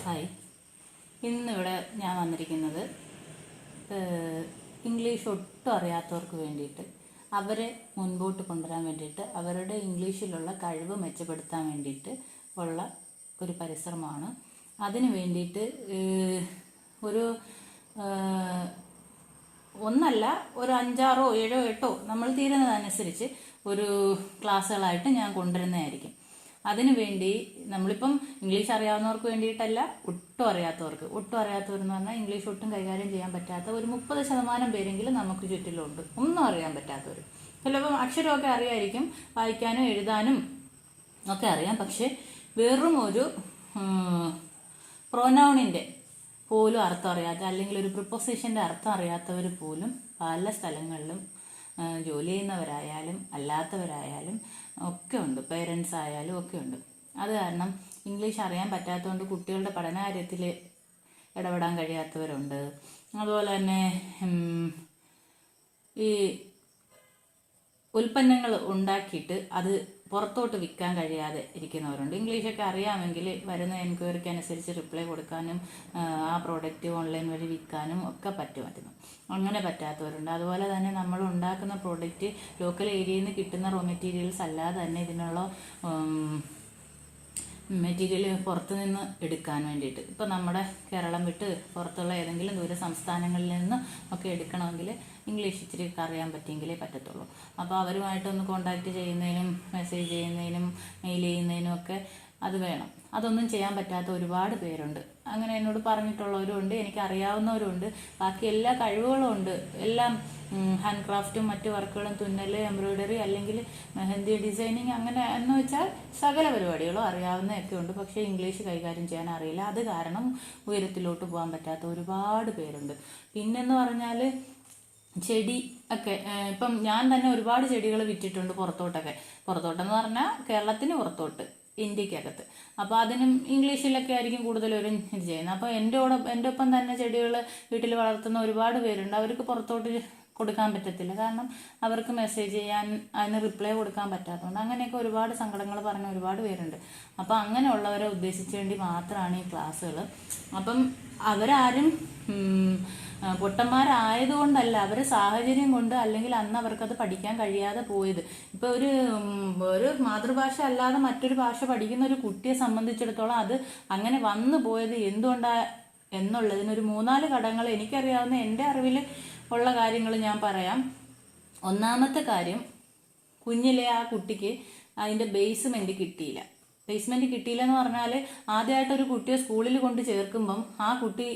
Hi, ഇന്നിവിടെ ഞാൻ വന്നിരിക്കുന്നത് ഇംഗ്ലീഷ് ഒട്ടും അറിയാത്തവർക്ക് വേണ്ടിയിട്ട് അവരെ മുൻപോട്ട് കൊണ്ടുവരാൻ വേണ്ടിയിട്ട് അവരുടെ ഇംഗ്ലീഷിലുള്ള കഴിവ് മെച്ചപ്പെടുത്താൻ വേണ്ടിയിട്ട് ഉള്ള ഒരു പരിശ്രമമാണ്. അതിന് വേണ്ടിയിട്ട് ഒരു ഒന്നല്ല, ഒരു 5, 6, 7, 8 നമ്മൾ തീരുന്നതനുസരിച്ച് ഒരു ക്ലാസ്സുകളായിട്ട് ഞാൻ കൊണ്ടുവരുന്നതായിരിക്കും. അതിനു വേണ്ടി നമ്മളിപ്പം ഇംഗ്ലീഷ് അറിയാവുന്നവർക്ക് വേണ്ടിയിട്ടല്ല, ഒട്ടും അറിയാത്തവരെന്ന് പറഞ്ഞാൽ ഇംഗ്ലീഷ് ഒട്ടും കൈകാര്യം ചെയ്യാൻ പറ്റാത്ത ഒരു 30% പേരെങ്കിലും നമുക്ക് ചുറ്റിലുണ്ട്. ഒന്നും അറിയാൻ പറ്റാത്തവർ. ചിലപ്പം അക്ഷരമൊക്കെ അറിയായിരിക്കും, വായിക്കാനും എഴുതാനും ഒക്കെ അറിയാം. പക്ഷെ വെറും ഒരു പ്രൊനൗണിൻ്റെ പോലും അർത്ഥം അറിയാത്ത, അല്ലെങ്കിൽ ഒരു പ്രിപ്പോസിഷൻ്റെ അർത്ഥം അറിയാത്തവർ പോലും പല സ്ഥലങ്ങളിലും ജോലി ചെയ്യുന്നവരായാലും അല്ലാത്തവരായാലും ഒക്കെ ഉണ്ട്, പേരൻസ് ആയാലും ഒക്കെ ഉണ്ട്. അത് കാരണം ഇംഗ്ലീഷ് അറിയാൻ പറ്റാത്തതുകൊണ്ട് കുട്ടികളുടെ പഠനകാര്യത്തിൽ ഇടപെടാൻ കഴിയാത്തവരുണ്ട്. അതുപോലെ തന്നെ ഈ ഉൽപ്പന്നങ്ങൾ ഉണ്ടാക്കിയിട്ട് അത് പുറത്തോട്ട് വിൽക്കാൻ കഴിയാതെ ഇരിക്കുന്നവരുണ്ട്. ഇംഗ്ലീഷൊക്കെ അറിയാമെങ്കിൽ വരുന്ന എൻക്വയറിക്ക് അനുസരിച്ച് റിപ്ലൈ കൊടുക്കാനും ആ പ്രോഡക്റ്റ് ഓൺലൈൻ വഴി വിൽക്കാനും ഒക്കെ പറ്റുമായിരുന്നു. അങ്ങനെ പറ്റാത്തവരുണ്ട്. അതുപോലെ തന്നെ നമ്മൾ ഉണ്ടാക്കുന്ന പ്രോഡക്റ്റ് ലോക്കൽ ഏരിയയിൽ നിന്ന് കിട്ടുന്ന റോ മെറ്റീരിയൽസ് അല്ലാതെ തന്നെ ഇതിനുള്ള മെറ്റീരിയൽ പുറത്തു നിന്ന് എടുക്കാൻ വേണ്ടിയിട്ട്, ഇപ്പോൾ നമ്മുടെ കേരളം വിട്ട് പുറത്തുള്ള ഏതെങ്കിലും ദൂര സംസ്ഥാനങ്ങളിൽ നിന്ന് ഒക്കെ എടുക്കണമെങ്കിൽ ഇംഗ്ലീഷ് ഇച്ചിരി അറിയാൻ പറ്റിയെങ്കിലേ പറ്റത്തുള്ളൂ. അപ്പോൾ അവരുമായിട്ടൊന്ന് കോണ്ടാക്ട് ചെയ്യുന്നതിനും മെസ്സേജ് ചെയ്യുന്നതിനും മെയിൽ ചെയ്യുന്നതിനും ഒക്കെ അത് വേണം. അതൊന്നും ചെയ്യാൻ പറ്റാത്ത ഒരുപാട് പേരുണ്ട്. അങ്ങനെ എന്നോട് പറഞ്ഞിട്ടുള്ളവരുണ്ട്, എനിക്ക് അറിയാവുന്നവരുണ്ട്. ബാക്കി എല്ലാ കഴിവുകളും ഉണ്ട്. എല്ലാം ഹാൻഡ് ക്രാഫ്റ്റും മറ്റു വർക്കുകളും, തുന്നൽ, എംബ്രോയിഡറി, അല്ലെങ്കിൽ മെഹന്തി ഡിസൈനിങ്, അങ്ങനെ എന്ന് വെച്ചാൽ സകല പരിപാടികളും അറിയാവുന്നതൊക്കെ ഉണ്ട്. പക്ഷേ ഇംഗ്ലീഷ് കൈകാര്യം ചെയ്യാൻ അറിയില്ല. അത് കാരണം ഉയരത്തിലോട്ട് പോകാൻ പറ്റാത്ത ഒരുപാട് പേരുണ്ട്. പിന്നെന്ന് പറഞ്ഞാൽ ചെടി ഒക്കെ, ഇപ്പം ഞാൻ തന്നെ ഒരുപാട് ചെടികൾ വിറ്റിട്ടുണ്ട് പുറത്തോട്ടെന്ന് പറഞ്ഞാൽ കേരളത്തിന് പുറത്തോട്ട്, ഇന്ത്യക്കകത്ത്. അപ്പോൾ അതിനും ഇംഗ്ലീഷിലൊക്കെ ആയിരിക്കും കൂടുതലും ഇത് ചെയ്യുന്നത്. അപ്പോൾ എൻ്റെ ഒപ്പം തന്നെ ചെടികൾ വീട്ടിൽ വളർത്തുന്ന ഒരുപാട് പേരുണ്ട്. അവർക്ക് പുറത്തോട്ട് കൊടുക്കാൻ പറ്റത്തില്ല. കാരണം അവർക്ക് മെസ്സേജ് ചെയ്യാൻ, അതിന് റിപ്ലൈ കൊടുക്കാൻ പറ്റാത്തതുകൊണ്ട്. അങ്ങനെയൊക്കെ ഒരുപാട് സങ്കടങ്ങൾ പറഞ്ഞ ഒരുപാട് പേരുണ്ട്. അപ്പോൾ അങ്ങനെയുള്ളവരെ ഉദ്ദേശിച്ച് വേണ്ടി മാത്രമാണ് ഈ ക്ലാസ്സുകൾ. അപ്പം അവരാരും പൊട്ടന്മാരായതുകൊണ്ടല്ല, അവർ സാഹചര്യം കൊണ്ട്, അല്ലെങ്കിൽ അന്ന് അവർക്കത് പഠിക്കാൻ കഴിയാതെ പോയത്. ഇപ്പോൾ ഒരു മാതൃഭാഷ അല്ലാതെ മറ്റൊരു ഭാഷ പഠിക്കുന്ന ഒരു കുട്ടിയെ സംബന്ധിച്ചിടത്തോളം അത് അങ്ങനെ വന്നു പോയത് എന്തുകൊണ്ടാ എന്നുള്ളതിനൊരു 3-4 ഘടകങ്ങൾ എനിക്കറിയാവുന്ന, എൻ്റെ അറിവിൽ ഉള്ള കാര്യങ്ങൾ ഞാൻ പറയാം. ഒന്നാമത്തെ കാര്യം, കുഞ്ഞിലെ ആ കുട്ടിക്ക് അതിൻ്റെ ബേസ്മെൻറ്റ് കിട്ടിയില്ല എന്ന് പറഞ്ഞാൽ, ആദ്യമായിട്ടൊരു കുട്ടിയെ സ്കൂളിൽ കൊണ്ട് ചേർക്കുമ്പം ആ കുട്ടി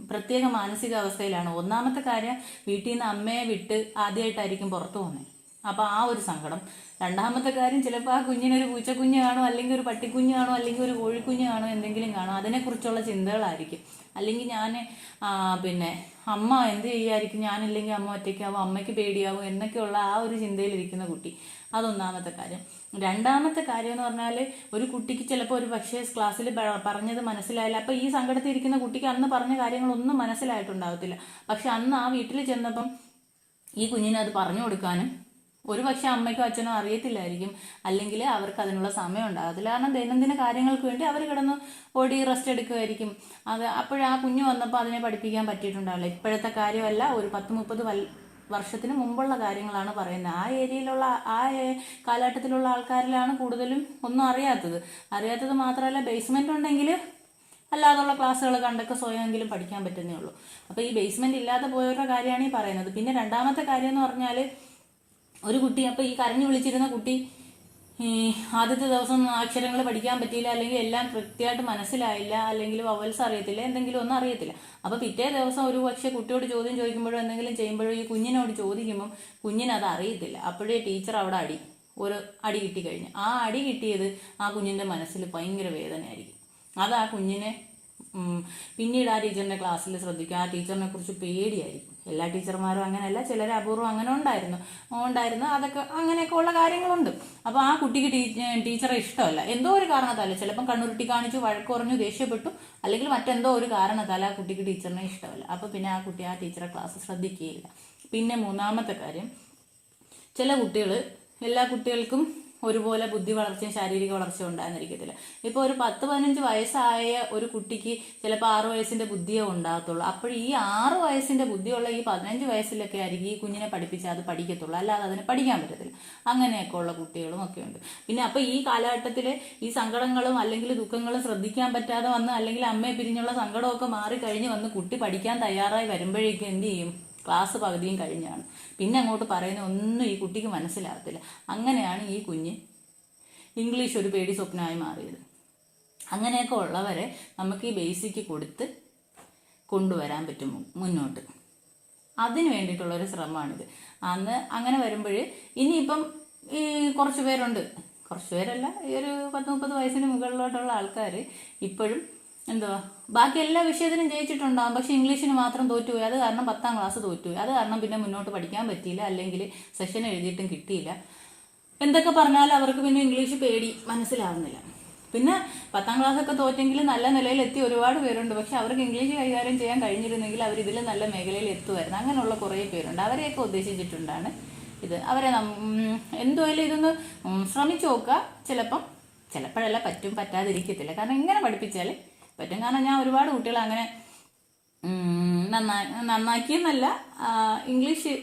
പ്രത്യേക മാനസികാവസ്ഥയിലാണ്. ഒന്നാമത്തെ കാര്യം, വീട്ടിൽ നിന്ന് അമ്മയെ വിട്ട് ആദ്യമായിട്ടായിരിക്കും പുറത്തു പോകുന്നത്. അപ്പോൾ ആ ഒരു സങ്കടം. രണ്ടാമത്തെ കാര്യം, ചിലപ്പോൾ ആ കുഞ്ഞിനൊരു പൂച്ചക്കുഞ്ഞ് കാണും, അല്ലെങ്കിൽ ഒരു പട്ടിക്കുഞ്ഞ് കാണും, അല്ലെങ്കിൽ ഒരു കോഴിക്കുഞ്ഞ് കാണും, എന്തെങ്കിലും കാണും. അതിനെക്കുറിച്ചുള്ള ചിന്തകളായിരിക്കും. അല്ലെങ്കിൽ ഞാൻ പിന്നെ അമ്മ എന്ത് ചെയ്യായിരിക്കും, ഞാനില്ലെങ്കിൽ അമ്മ ഒറ്റയ്ക്കാവും, അമ്മയ്ക്ക് പേടിയാവും എന്നൊക്കെയുള്ള ആ ഒരു ചിന്തയിലിരിക്കുന്ന കുട്ടി. അതൊന്നാമത്തെ കാര്യം. രണ്ടാമത്തെ കാര്യം എന്ന് പറഞ്ഞാൽ, ഒരു കുട്ടിക്ക് ചിലപ്പോൾ ഒരു പക്ഷേ ക്ലാസ്സിൽ പറഞ്ഞത് മനസ്സിലായില്ല. അപ്പോൾ ഈ സങ്കടത്തിൽ ഇരിക്കുന്ന കുട്ടിക്ക് അന്ന് പറഞ്ഞ കാര്യങ്ങളൊന്നും മനസ്സിലായിട്ടുണ്ടാകത്തില്ല. പക്ഷെ അന്ന് ആ വീട്ടിൽ ചെന്നപ്പം ഈ കുഞ്ഞിനെ അത് പറഞ്ഞു കൊടുക്കാനും ഒരു പക്ഷെ അമ്മയ്ക്കോ അച്ഛനോ അറിയത്തില്ലായിരിക്കും, അല്ലെങ്കിൽ അവർക്ക് അതിനുള്ള സമയം ഉണ്ടാകത്തില്ല. കാരണം ദൈനംദിന കാര്യങ്ങൾക്ക് വേണ്ടി അവർ കിടന്ന് ഓടി റെസ്റ്റ് എടുക്കുമായിരിക്കും. അത് അപ്പോഴാ കുഞ്ഞു വന്നപ്പോൾ അതിനെ പഠിപ്പിക്കാൻ പറ്റിയിട്ടുണ്ടാവില്ല. ഇപ്പോഴത്തെ കാര്യമല്ല, ഒരു 10-30 വർഷത്തിന് മുമ്പുള്ള കാര്യങ്ങളാണ് പറയുന്നത്. ആ ഏരിയയിലുള്ള, ആ കാലഘട്ടത്തിലുള്ള ആൾക്കാരിലാണ് കൂടുതലും ഒന്നും അറിയാത്തത് മാത്രമല്ല, ബേസ്മെന്റ് ഉണ്ടെങ്കിൽ അല്ലാതുള്ള ക്ലാസ്സുകൾ കണ്ടൊക്കെ സ്വയമെങ്കിലും പഠിക്കാൻ പറ്റുന്നേ ഉള്ളൂ. അപ്പോൾ ഈ ബേസ്മെന്റ് ഇല്ലാതെ പോയവരുടെ കാര്യമാണ് ഈ പറയുന്നത്. പിന്നെ രണ്ടാമത്തെ കാര്യം എന്ന് പറഞ്ഞാൽ, ഒരു കുട്ടി, അപ്പോൾ ഈ കരഞ്ഞു വിളിച്ചിരുന്ന കുട്ടി ആദ്യത്തെ ദിവസം അക്ഷരങ്ങൾ പഠിക്കാൻ പറ്റിയില്ല, അല്ലെങ്കിൽ എല്ലാം കൃത്യമായിട്ട് മനസ്സിലായില്ല, അല്ലെങ്കിൽ വവൽസ് അറിയത്തില്ല, എന്തെങ്കിലും ഒന്നും അറിയത്തില്ല. അപ്പോൾ പിറ്റേ ദിവസം ഒരു പക്ഷേ കുട്ടിയോട് ചോദ്യം ചോദിക്കുമ്പോഴോ എന്തെങ്കിലും ചെയ്യുമ്പോഴോ ഈ കുഞ്ഞിനോട് ചോദിക്കുമ്പം കുഞ്ഞിനത് അറിയത്തില്ല. അപ്പോഴേ ടീച്ചർ അവിടെ ഒരു അടി കിട്ടിക്കഴിഞ്ഞു. ആ അടി കിട്ടിയത് ആ കുഞ്ഞിൻ്റെ മനസ്സിൽ ഭയങ്കര വേദനയായിരിക്കും. അത് ആ കുഞ്ഞിനെ പിന്നീട് ആ ടീച്ചറിൻ്റെ ക്ലാസ്സിൽ ശ്രദ്ധിക്കും. ആ ടീച്ചറിനെ കുറിച്ച് പേടിയായിരിക്കും. എല്ലാ ടീച്ചർമാരും അങ്ങനെയല്ല, ചിലർ അപൂർവം അങ്ങനെ ഉണ്ടായിരുന്നു. അതൊക്കെ അങ്ങനെയൊക്കെ ഉള്ള കാര്യങ്ങളുണ്ട്. അപ്പോൾ ആ കുട്ടിക്ക് ടീച്ചറെ ഇഷ്ടമല്ല, എന്തോ ഒരു കാരണത്താൽ, ചിലപ്പം കണ്ണുരുട്ടി കാണിച്ചു, വഴക്ക് പറഞ്ഞു, ദേഷ്യപ്പെട്ടു, അല്ലെങ്കിൽ മറ്റെന്തോ ഒരു കാരണത്താൽ ആ കുട്ടിക്ക് ടീച്ചറിനെ ഇഷ്ടമല്ല. അപ്പോൾ പിന്നെ ആ കുട്ടി ആ ടീച്ചറെ ക്ലാസ് ശ്രദ്ധിക്കുകയില്ല. പിന്നെ മൂന്നാമത്തെ കാര്യം, ചില കുട്ടികൾ, എല്ലാ കുട്ടികൾക്കും ഒരുപോലെ ബുദ്ധി വളർച്ചയും ശാരീരിക വളർച്ചയും ഉണ്ടാകുന്നിരിക്കത്തില്ല. ഇപ്പോൾ ഒരു 10-15 വയസ്സായ ഒരു കുട്ടിക്ക് ചിലപ്പോൾ 6 വയസ്സിന്റെ ബുദ്ധിയേ ഉണ്ടാകത്തുള്ളൂ. അപ്പോൾ ഈ 6 വയസ്സിന്റെ ബുദ്ധിയുള്ള ഈ 15 വയസ്സിലൊക്കെ ആയിരിക്കും ഈ കുഞ്ഞിനെ പഠിപ്പിച്ചാൽ അത് പഠിക്കത്തുള്ളൂ, അല്ലാതെ അതിനെ പഠിക്കാൻ പറ്റത്തില്ല. അങ്ങനെയൊക്കെ ഉള്ള കുട്ടികളും ഒക്കെ ഉണ്ട്. പിന്നെ അപ്പോൾ ഈ കാലഘട്ടത്തിൽ ഈ സങ്കടങ്ങളും അല്ലെങ്കിൽ ദുഃഖങ്ങളും ശ്രദ്ധിക്കാൻ പറ്റാതെ വന്ന്, അല്ലെങ്കിൽ അമ്മയെ പിരിഞ്ഞുള്ള സങ്കടമൊക്കെ മാറിക്കഴിഞ്ഞ് വന്ന് കുട്ടി പഠിക്കാൻ തയ്യാറായി വരുമ്പോഴേക്കും എന്ത് ചെയ്യും? ക്ലാസ് പകുതിയും കഴിഞ്ഞാണ്. പിന്നെ അങ്ങോട്ട് പറയുന്ന ഒന്നും ഈ കുട്ടിക്ക് മനസ്സിലാകത്തില്ല. അങ്ങനെയാണ് ഈ കുഞ്ഞ് ഇംഗ്ലീഷ് ഒരു പേടി സ്വപ്നമായി മാറിയത്. അങ്ങനെയൊക്കെ ഉള്ളവരെ നമുക്ക് ഈ ബേസിക്ക് കൊടുത്ത് കൊണ്ടുവരാൻ പറ്റും മുന്നോട്ട്. അതിന് വേണ്ടിയിട്ടുള്ളൊരു ശ്രമമാണിത്. അങ്ങനെ വരുമ്പോൾ ഇനിയിപ്പം ഈ കുറച്ച് പേരുണ്ട്, കുറച്ച് പേരല്ല, ഈ ഒരു 10-30 വയസ്സിന് മുകളിലോട്ടുള്ള ആൾക്കാർ ഇപ്പോഴും എന്തുവാ ബാക്കി എല്ലാ വിഷയത്തിനും ജയിച്ചിട്ടുണ്ടാകും, പക്ഷെ ഇംഗ്ലീഷിന് മാത്രം തോറ്റുപോയി. അത് കാരണം 10ാം ക്ലാസ് തോറ്റുപോയി. അത് കാരണം പിന്നെ മുന്നോട്ട് പഠിക്കാൻ പറ്റിയില്ല, അല്ലെങ്കിൽ സെഷൻ എഴുതിയിട്ടും കിട്ടിയില്ല. എന്തൊക്കെ പറഞ്ഞാലും അവർക്ക് പിന്നെ ഇംഗ്ലീഷ് പേടി, മനസ്സിലാവുന്നില്ല. പിന്നെ 10ാം ക്ലാസ്സൊക്കെ തോറ്റെങ്കിൽ നല്ല നിലയിൽ എത്തി ഒരുപാട് പേരുണ്ട്. പക്ഷെ അവർക്ക് ഇംഗ്ലീഷ് കൈകാര്യം ചെയ്യാൻ കഴിഞ്ഞിരുന്നെങ്കിൽ അവർ ഇതിൽ നല്ല മേഖലയിൽ എത്തുമായിരുന്നു. അങ്ങനെയുള്ള കുറേ പേരുണ്ട്. അവരെയൊക്കെ ഉദ്ദേശിച്ചിട്ടുണ്ടാണ് ഇത്. അവരെ എന്തുമായാലും ഇതൊന്ന് ശ്രമിച്ചു നോക്കുക. ചിലപ്പോഴല്ല പറ്റും, പറ്റാതിരിക്കത്തില്ല. കാരണം ഇങ്ങനെ പഠിപ്പിച്ചാൽ പറ്റും. കാരണം ഞാൻ ഒരുപാട് കുട്ടികളെ അങ്ങനെ നന്നാക്കിയെന്നല്ല, ഇംഗ്ലീഷ്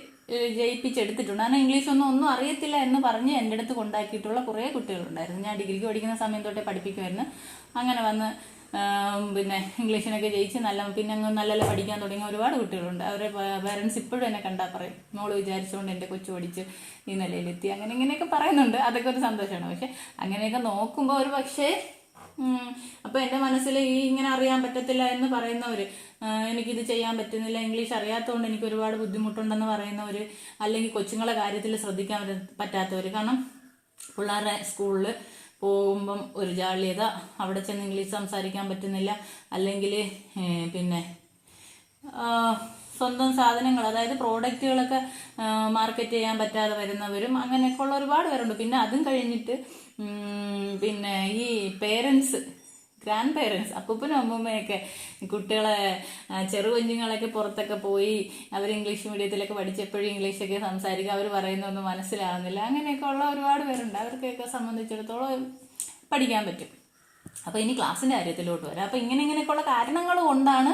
ജയിപ്പിച്ചെടുത്തിട്ടുണ്ട്. കാരണം ഇംഗ്ലീഷ് ഒന്നും അറിയത്തില്ല എന്ന് പറഞ്ഞ് എൻ്റെ അടുത്ത് കൊണ്ടാക്കിയിട്ടുള്ള കുറേ കുട്ടികളുണ്ടായിരുന്നു. ഞാൻ ഡിഗ്രിക്ക് പഠിക്കുന്ന സമയം തൊട്ടേ പഠിപ്പിക്കുമായിരുന്നു. അങ്ങനെ വന്ന് പിന്നെ ഇംഗ്ലീഷിനൊക്കെ ജയിച്ച് പിന്നെ അങ്ങ് നല്ല പഠിക്കാൻ തുടങ്ങിയ ഒരുപാട് കുട്ടികളുണ്ട്. അവരുടെ പേരൻസ് ഇപ്പോഴും എന്നെ കണ്ടാൽ പറയും, മോള് വിചാരിച്ചുകൊണ്ട് എൻ്റെ കൊച്ചു പഠിച്ച് ഈ നിലയിലെത്തി, അങ്ങനെ ഇങ്ങനെയൊക്കെ പറയുന്നുണ്ട്. അതൊക്കെ ഒരു സന്തോഷമാണ്. പക്ഷെ അങ്ങനെയൊക്കെ നോക്കുമ്പോൾ ഒരു പക്ഷേ അപ്പോൾ എൻ്റെ മനസ്സിൽ ഈ ഇങ്ങനെ അറിയാൻ പറ്റത്തില്ല എന്ന് പറയുന്നവർ, എനിക്കിത് ചെയ്യാൻ പറ്റുന്നില്ല, ഇംഗ്ലീഷ് അറിയാത്തതുകൊണ്ട് എനിക്ക് ഒരുപാട് ബുദ്ധിമുട്ടുണ്ടെന്ന് പറയുന്നവർ, അല്ലെങ്കിൽ കൊച്ചുങ്ങളെ കാര്യത്തിൽ ശ്രദ്ധിക്കാൻ പറ്റാത്തവർ. കാരണം പിള്ളേരുടെ സ്കൂളിൽ പോകുമ്പം ഒരു ജാള്യത, അവിടെ ചെന്ന് ഇംഗ്ലീഷ് സംസാരിക്കാൻ പറ്റുന്നില്ല, അല്ലെങ്കിൽ പിന്നെ സ്വന്തം സാധനങ്ങൾ, അതായത് പ്രോഡക്റ്റുകളൊക്കെ മാർക്കറ്റ് ചെയ്യാൻ പറ്റാതെ വരുന്നവരും അങ്ങനെയൊക്കെ ഉള്ള ഒരുപാട് പേരുണ്ട്. പിന്നെ അതും കഴിഞ്ഞിട്ട് പിന്നെ ഈ പേരൻസ്, ഗ്രാൻഡ് പേരൻസ്, അപ്പൂപ്പനും അമ്മൂമ്മയൊക്കെ കുട്ടികളെ ചെറുകുഞ്ഞുങ്ങളൊക്കെ പുറത്തൊക്കെ പോയി അവർ ഇംഗ്ലീഷ് മീഡിയത്തിലൊക്കെ പഠിച്ചപ്പോഴും ഇംഗ്ലീഷൊക്കെ സംസാരിക്കുക, അവർ പറയുന്നൊന്നും മനസ്സിലാവുന്നില്ല. അങ്ങനെയൊക്കെ ഉള്ള ഒരുപാട് പേരുണ്ട്. അവർക്കൊക്കെ സംബന്ധിച്ചിടത്തോളം പഠിക്കാൻ പറ്റും. അപ്പോൾ ഇനി ക്ലാസ്സിൻ്റെ കാര്യത്തിലോട്ട് വരാം. അപ്പോൾ ഇങ്ങനെയൊക്കെയുള്ള കാരണങ്ങൾ കൊണ്ടാണ്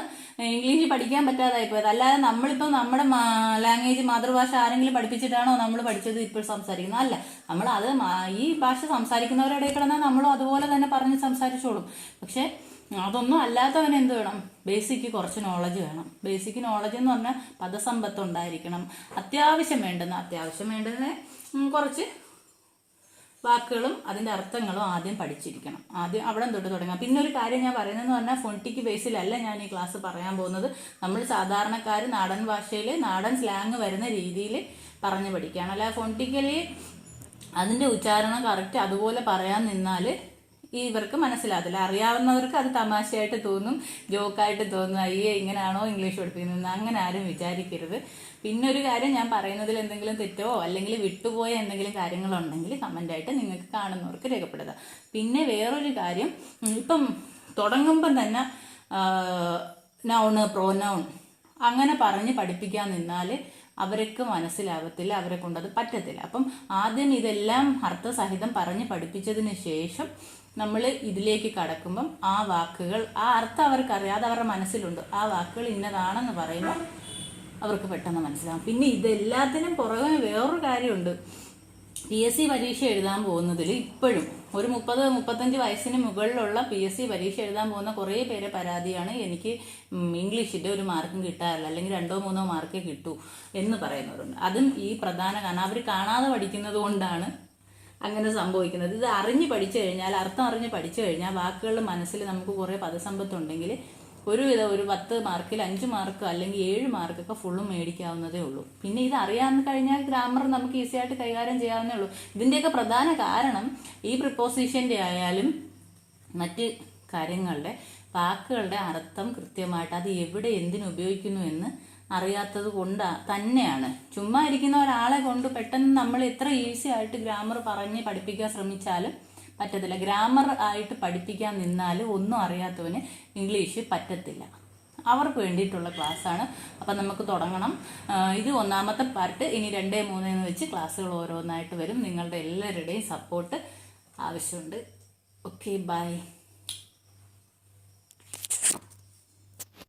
ഇംഗ്ലീഷ് പഠിക്കാൻ പറ്റാതായി പോയത്. അല്ലാതെ നമ്മളിപ്പോൾ നമ്മുടെ ലാംഗ്വേജ്, മാതൃഭാഷ ആരെങ്കിലും പഠിപ്പിച്ചിട്ടാണോ നമ്മൾ പഠിച്ചത് ഇപ്പോൾ സംസാരിക്കുന്നത്? അല്ല, നമ്മൾ അത് ഈ ഭാഷ സംസാരിക്കുന്നവരുടെ കിടന്നാൽ നമ്മളും അതുപോലെ തന്നെ പറഞ്ഞ് സംസാരിച്ചോളും. പക്ഷെ അതൊന്നും അല്ലാത്തവൻ എന്ത് വേണം? ബേസിക്ക് കുറച്ച് നോളജ് വേണം. ബേസിക് നോളജ് എന്ന് പറഞ്ഞാൽ പദസമ്പത്ത് ഉണ്ടായിരിക്കണം. അത്യാവശ്യം വേണ്ടുന്ന കുറച്ച് വാക്കുകളും അതിൻ്റെ അർത്ഥങ്ങളും ആദ്യം പഠിച്ചിരിക്കണം. ആദ്യം അവിടെ തൊട്ട് തുടങ്ങാം. പിന്നെ ഒരു കാര്യം ഞാൻ പറയുന്നതെന്ന് പറഞ്ഞാൽ ഫോണിറ്റിക് ബേസിലല്ല ഞാൻ ഈ ക്ലാസ് പറയാൻ പോകുന്നത്. നമ്മൾ സാധാരണക്കാർ നാടൻ ഭാഷയിൽ നാടൻ സ്ലാങ് വരുന്ന രീതിയിൽ പറഞ്ഞു പഠിക്കുകയാണ്. അല്ല ഫോണിറ്റിക്കലി അതിൻ്റെ ഉച്ചാരണം കറക്റ്റ് അതുപോലെ പറയാൻ നിന്നാൽ ഇവർക്ക് മനസ്സിലാകത്തില്ല. അറിയാവുന്നവർക്ക് അത് തമാശയായിട്ട് തോന്നും, ജോക്കായിട്ട് തോന്നും, അയ്യേ ഇങ്ങനെയാണോ ഇംഗ്ലീഷ് പഠിപ്പിക്കുന്നത്, അങ്ങനെ ആരും വിചാരിക്കരുത്. പിന്നെ ഒരു കാര്യം, ഞാൻ പറയുന്നതിൽ എന്തെങ്കിലും തെറ്റോ അല്ലെങ്കിൽ വിട്ടുപോയ എന്തെങ്കിലും കാര്യങ്ങളുണ്ടെങ്കിൽ കമൻ്റായിട്ട് നിങ്ങൾക്ക് കാണുന്നവർക്ക് രേഖപ്പെടുത്താം. പിന്നെ വേറൊരു കാര്യം, ഇപ്പം തുടങ്ങുമ്പം തന്നെ നൗണ്, പ്രോനൗൺ അങ്ങനെ പറഞ്ഞ് പഠിപ്പിക്കാൻ നിന്നാൽ അവർക്ക് മനസ്സിലാവത്തില്ല, അവരെ കൊണ്ടത് പറ്റത്തില്ല. അപ്പം ആദ്യം ഇതെല്ലാം അർത്ഥസഹിതം പറഞ്ഞ് പഠിപ്പിച്ചതിന് ശേഷം നമ്മൾ ഇതിലേക്ക് കടക്കുമ്പം ആ വാക്കുകൾ, ആ അർത്ഥം അവർക്കറിയാം, അത് അവരുടെ മനസ്സിലുണ്ട്. ആ വാക്കുകൾ ഇന്നതാണെന്ന് പറയുമ്പോൾ അവർക്ക് പെട്ടെന്ന് മനസ്സിലാവും. പിന്നെ ഇതെല്ലാത്തിനും പുറകെ വേറൊരു കാര്യമുണ്ട്. PSC പരീക്ഷ എഴുതാൻ പോകുന്നതിൽ ഇപ്പോഴും ഒരു 30-35 വയസ്സിന് മുകളിലുള്ള PSC പരീക്ഷ എഴുതാൻ പോകുന്ന കുറേ പേരെ പരാതിയാണ്, എനിക്ക് ഇംഗ്ലീഷിൻ്റെ ഒരു മാർക്കും കിട്ടാറില്ല, അല്ലെങ്കിൽ 2-3 മാർക്കേ കിട്ടൂ എന്ന് പറയുന്നവരുണ്ട്. അതും ഈ പ്രധാന കാരണം, അവർ കാണാതെ പഠിക്കുന്നത് കൊണ്ടാണ് അങ്ങനെ സംഭവിക്കുന്നത്. ഇത് അറിഞ്ഞ് പഠിച്ചു കഴിഞ്ഞാൽ, അർത്ഥം അറിഞ്ഞ് പഠിച്ചു കഴിഞ്ഞാൽ, വാക്കുകളുടെ മനസ്സിൽ നമുക്ക് കുറേ പദസമ്പത്തുണ്ടെങ്കിൽ ഒരുവിധം ഒരു 10 മാർക്കിൽ 5 മാർക്ക് അല്ലെങ്കിൽ 7 മാർക്കൊക്കെ ഫുള്ളും മേടിക്കാവുന്നതേ ഉള്ളൂ. പിന്നെ ഇത് അറിയാൻ കഴിഞ്ഞാൽ ഗ്രാമർ നമുക്ക് ഈസി ആയിട്ട് കൈകാര്യം ചെയ്യാവുന്നേ ഉള്ളൂ. ഇതിൻ്റെയൊക്കെ പ്രധാന കാരണം ഈ പ്രിപ്പോസിഷൻ്റെ ആയാലും മറ്റ് കാര്യങ്ങളുടെ വാക്കുകളുടെ അർത്ഥം കൃത്യമായിട്ട് അത് എവിടെ എന്തിനു ഉപയോഗിക്കുന്നു എന്ന് അറിയാത്തത് തന്നെയാണ്. ചുമ്മാ ഇരിക്കുന്ന ഒരാളെ കൊണ്ട് പെട്ടെന്ന് നമ്മൾ എത്ര ഈസി ആയിട്ട് ഗ്രാമർ പറഞ്ഞ് പഠിപ്പിക്കാൻ ശ്രമിച്ചാലും പറ്റത്തില്ല. ഗ്രാമർ ആയിട്ട് പഠിപ്പിക്കാൻ നിന്നാൽ ഒന്നും അറിയാത്തവന് ഇംഗ്ലീഷ് പറ്റത്തില്ല. അവർക്ക് വേണ്ടിയിട്ടുള്ള ക്ലാസ്സാണ്. അപ്പം നമുക്ക് തുടങ്ങണം. ഇത് ഒന്നാമത്തെ പാർട്ട്. ഇനി 2, 3 എന്ന് വെച്ച് ക്ലാസ്സുകൾ ഓരോന്നായിട്ട് വരും. നിങ്ങളുടെ എല്ലാവരുടെയും സപ്പോർട്ട് ആവശ്യമുണ്ട്. Okay, by.